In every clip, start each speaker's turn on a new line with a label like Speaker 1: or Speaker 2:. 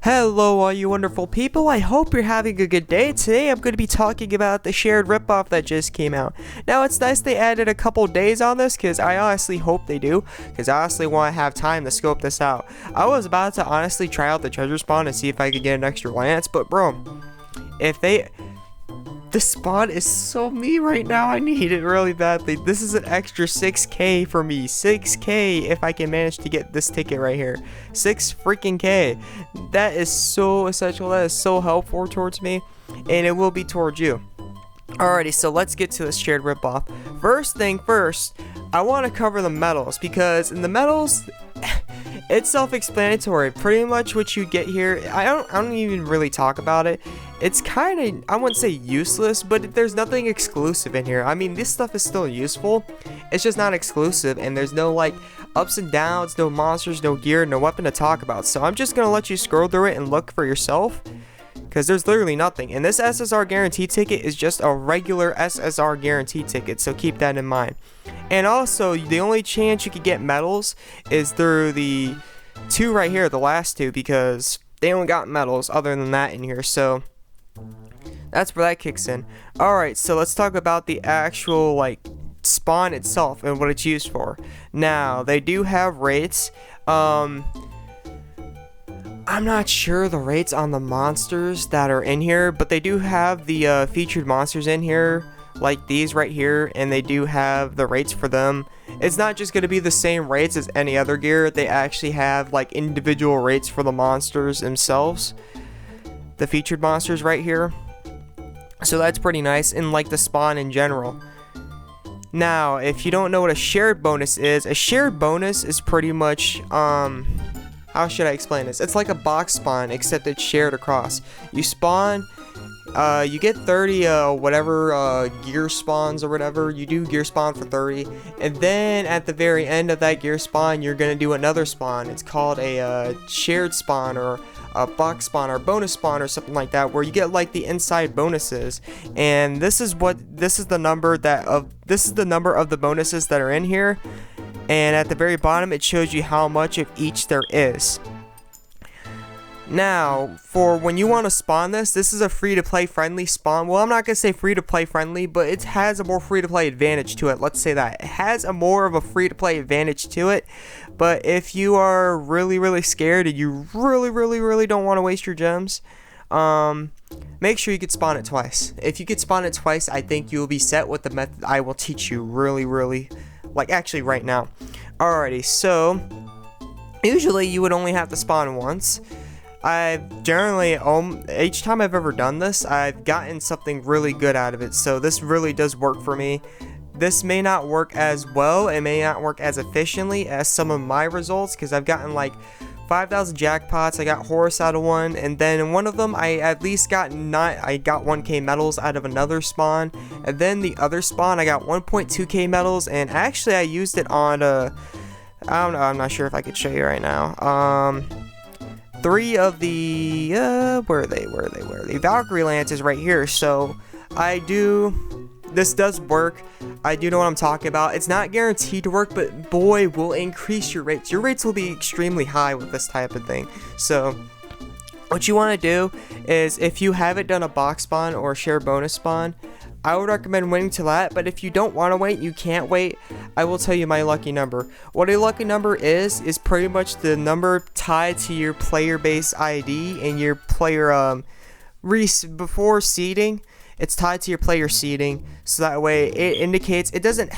Speaker 1: Hello all you wonderful people, I hope you're having a good day. Today I'm going to be talking about the shared ripoff that just came out. Now it's nice they added a couple days on this because I honestly hope they do, because I honestly want to have time to scope this out. I was about to honestly try out the treasure spawn and see if I could get an extra lance, but bro, this spawn is so me right now. I need it really badly. This is an extra 6k for me. 6k if I can manage to get this ticket right here. 6 freaking k. That is so essential. That is so helpful towards me. And it will be towards you. Alrighty, so let's get to this shared ripoff. First thing first, I want to cover the medals, because in the medals, it's self-explanatory. Pretty much what you get here, I don't even really talk about it. It's kind of, I wouldn't say useless, but there's nothing exclusive in here. I mean, this stuff is still useful. It's just not exclusive, and there's no like ups and downs, no monsters, no gear, no weapon to talk about. So I'm just gonna let you scroll through it and look for yourself, because there's literally nothing. And this SSR guarantee ticket is just a regular SSR guarantee ticket, so keep that in mind. And also, the only chance you could get medals is through the two right here, the last two, because they don't got medals other than that in here. So that's where that kicks in. Alright, so let's talk about the actual like spawn itself and what it's used for. Now, they do have rates. I'm not sure the rates on the monsters that are in here, but they do have the featured monsters in here, like these right here, and they do have the rates for them. It's not just going to be the same rates as any other gear. They actually have like individual rates for the monsters themselves, the featured monsters right here. So that's pretty nice, and like the spawn in general. Now, if you don't know what a shared bonus is pretty much how should I explain this? It's like a box spawn, except it's shared across. You spawn, you get 30 whatever gear spawns or whatever. You do gear spawn for 30, and then at the very end of that gear spawn, you're gonna do another spawn. It's called a shared spawn, or a box spawn, or bonus spawn, or something like that, where you get like the inside bonuses. And this is the number of the bonuses that are in here. And at the very bottom, it shows you how much of each there is. Now, for when you want to spawn this is a free-to-play friendly spawn. Well, I'm not going to say free-to-play friendly, but it has a more free-to-play advantage to it. Let's say that. It has a more of a free-to-play advantage to it. But if you are really, really scared and you really, really, really don't want to waste your gems, make sure you can spawn it twice. If you can spawn it twice, I think you'll be set with the method I will teach you really, really, like actually right now. Alrighty, so usually you would only have to spawn once. I've generally, each time I've ever done this, I've gotten something really good out of it. So this really does work for me. This may not work as well, it may not work as efficiently as some of my results, because I've gotten like 5,000 jackpots. I got horse out of one, and then in one of them I at least got 1k medals out of another spawn, and then the other spawn I got 1.2k medals, and actually I used it on I don't know, I'm not sure if I could show you right now. 3 of the where are they Valkyrie lances right here. So this does work. I do know what I'm talking about. It's not guaranteed to work, but boy, will increase your rates. Your rates will be extremely high with this type of thing. So what you want to do is, if you haven't done a box spawn or a share bonus spawn, I would recommend waiting till that. But if you don't want to wait, you can't wait, I will tell you my lucky number. What a lucky number is pretty much the number tied to your player base ID and your player before seeding. It's tied to your player seeding, so that way it indicates, it doesn't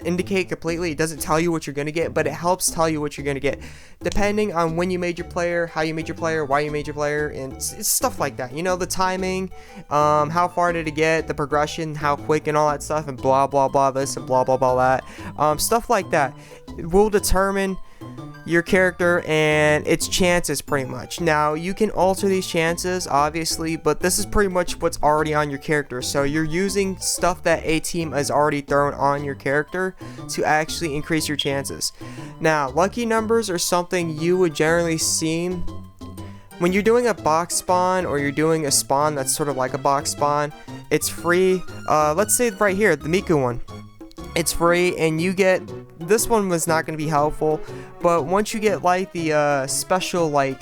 Speaker 1: indicate completely, it doesn't tell you what you're gonna get, but it helps tell you what you're gonna get, depending on when you made your player, how you made your player, why you made your player, and it's stuff like that. You know, the timing, how far did it get, the progression, how quick, and all that stuff, and blah blah blah this and blah blah blah that. Stuff like that will determine your character and its chances pretty much. Now, you can alter these chances obviously, but this is pretty much what's already on your character. So you're using stuff that a team has already thrown on your character to actually increase your chances. Now, lucky numbers are something you would generally see when you're doing a box spawn, or you're doing a spawn that's sort of like a box spawn. It's free. Let's say right here, the Miku one. It's free, and you get, this one was not going to be helpful, but once you get like the special like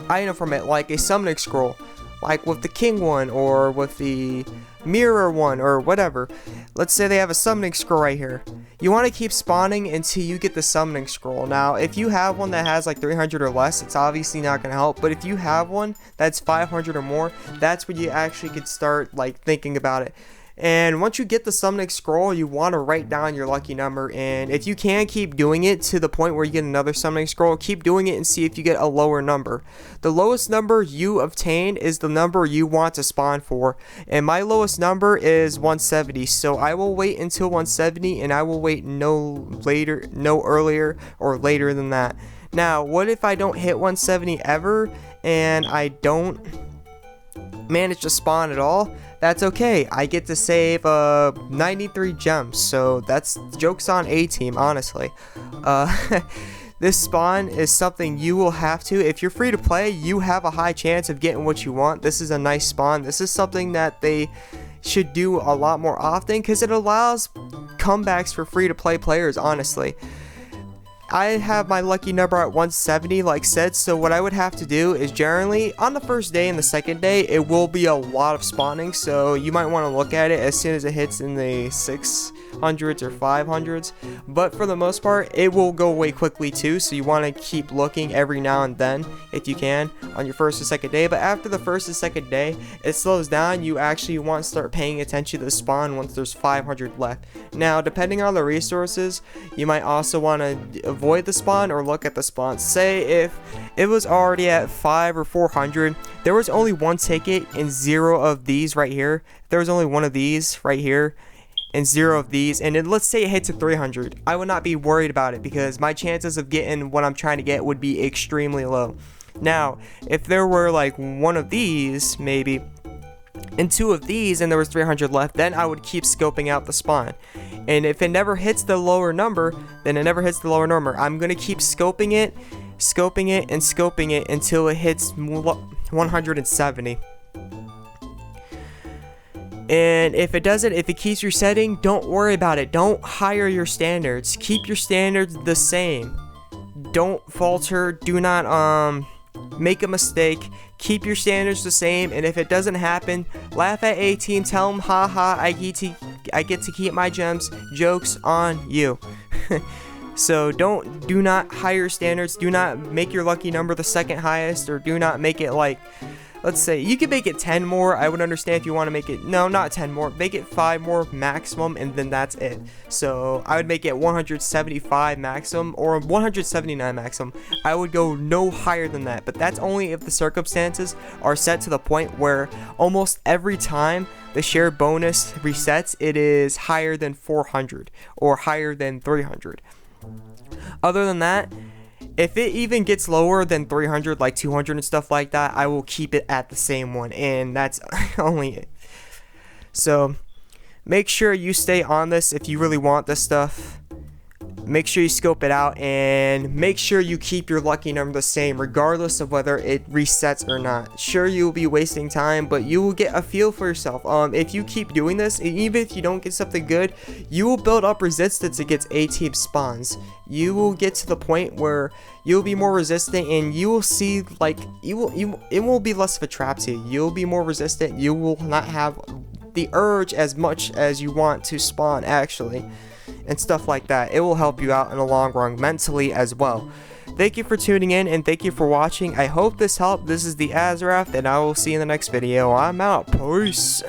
Speaker 1: item from it, like a summoning scroll, like with the king one or with the mirror one or whatever. Let's say they have a summoning scroll right here. You want to keep spawning until you get the summoning scroll. Now, if you have one that has like 300 or less, it's obviously not going to help. But if you have one that's 500 or more, that's when you actually could start like thinking about it. And once you get the summoning scroll, you want to write down your lucky number, and if you can, keep doing it to the point where you get another summoning scroll. Keep doing it and see if you get a lower number. The lowest number you obtain is the number you want to spawn for, and my lowest number is 170, so I will wait until 170, and I will wait no earlier or later than that. Now, what if I don't hit 170 ever and I don't manage to spawn at all? That's okay. I get to save 93 gems, so that's joke's on A-Team, honestly. This spawn is something you will have to, if you're free to play, you have a high chance of getting what you want. This is a nice spawn. This is something that they should do a lot more often because it allows comebacks for free to play players, honestly. I have my lucky number at 170 like said, so what I would have to do is generally on the first day and the second day it will be a lot of spawning, so you might want to look at it as soon as it hits in the 600s or 500s, but for the most part it will go away quickly too, so you want to keep looking every now and then if you can on your first or second day. But after the first and second day it slows down. You actually want to start paying attention to the spawn once there's 500 left. Now, depending on the resources, you might also want to avoid the spawn or look at the spawn. Say if it was already at 5 or 400, there was only one ticket and 0 of these right here. There was only one of these right here and 0 of these, and then let's say it hits to 300, I would not be worried about it because my chances of getting what I'm trying to get would be extremely low. Now, if there were like one of these maybe and 2 of these and there was 300 left, then I would keep scoping out the spawn. And if it never hits the lower number, then it never hits the lower number. I'm going to keep scoping it and scoping it until it hits 170. And if it doesn't, if it keeps resetting, don't worry about it. Don't higher your standards. Keep your standards the same. Don't falter. Do not make a mistake. Keep your standards the same, and if it doesn't happen, laugh at A-Team, tell them, haha, I get to keep my gems. Joke's on you. So do not higher standards. Do not make your lucky number the second highest, or do not make it like, let's say you could make it 10 more. I would understand if you want to make it, no, not 10 more, make it 5 more maximum, and then that's it. So I would make it 175 maximum or 179 maximum. I would go no higher than that, but that's only if the circumstances are set to the point where almost every time the share bonus resets, it is higher than 400 or higher than 300. Other than that, if it even gets lower than 300, like 200 and stuff like that, I will keep it at the same one, and that's only it. So make sure you stay on this if you really want this stuff. Make sure you scope it out, and make sure you keep your lucky number the same regardless of whether it resets or not. Sure, you'll be wasting time, but you will get a feel for yourself. If you keep doing this, even if you don't get something good, you will build up resistance against A-Team spawns. You will get to the point where you'll be more resistant, and you will see like it will be less of a trap to you. You'll be more resistant. You will not have the urge as much as you want to spawn actually, and stuff like that. It will help you out in the long run mentally as well. Thank you for tuning in, and thank you for watching. I hope this helped. This is the AzureWrath, and I will see you in the next video. I'm out. Peace.